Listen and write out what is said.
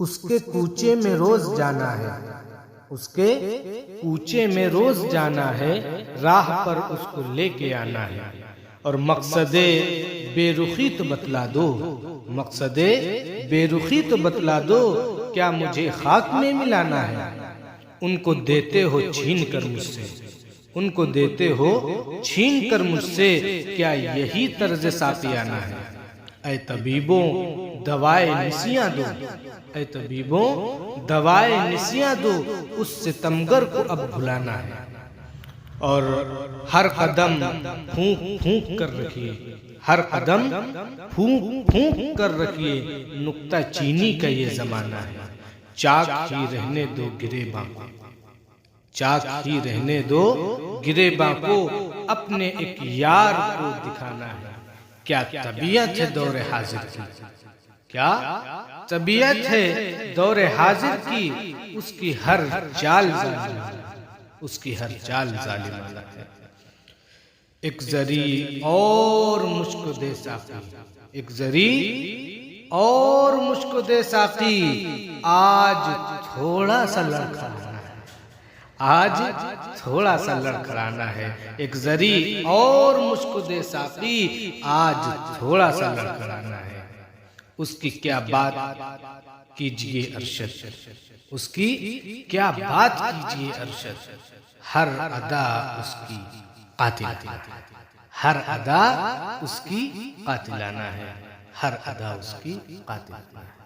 اس کے کوچے میں روز جانا ہے، اس کے کوچے میں روز جانا ہے، راہ پر اس کو لے کے آنا ہے۔ اور مقصد بے رخی تو بتلا دو، مقصد بے رخی تو بتلا دو، کیا مجھے خاک میں ملانا ہے؟ ان کو دیتے ہو چھین کر مجھ سے، ان کو دیتے ہو چھین کر مجھ سے، کیا یہی طرز ساقیانہ ہے؟ اے طبیبوں دوائے نسیاں دو، اے طبیبوں دوائے نسیاں دو، اس ستمگر کو اب بھلانا ہے۔ اور ہر قدم پھونک پھونک کر رکھیے، ہر قدم پھونک پھونک کر رکھیے، نکتہ چینی کا یہ زمانہ ہے۔ چاک ہی رہنے دو گریباں کو، چاک ہی رہنے دو گریباں کو، اپنے ایک یار کو دکھانا ہے۔ کیا طبیعت ہے دور حاضر کی، کیا طبیعت ہے دور حاضر کی، اس کی ہر چال ظالمانہ، اس کی ہر چال ظالمانہ ہے۔ ایک زری اور مجھ کو دے ساقی، ایک زری اور مجھ کو دے ساقی، آج تھوڑا سا لڑکھڑانا ہے، آج تھوڑا سا لڑکھڑانا ہے۔ ایک زری اور مجھ کو دے ساقی، آج تھوڑا سا لڑکھڑانا ہے۔ اس کی کیا بات کیجئے ارشد، اس کی کیا بات کیجئے ارشد، ہر ادا اس کی قاتلانہ، ہر ادا اس کی قاتلانہ ہے، ہر ادا اس کی قاتلانہ ہے۔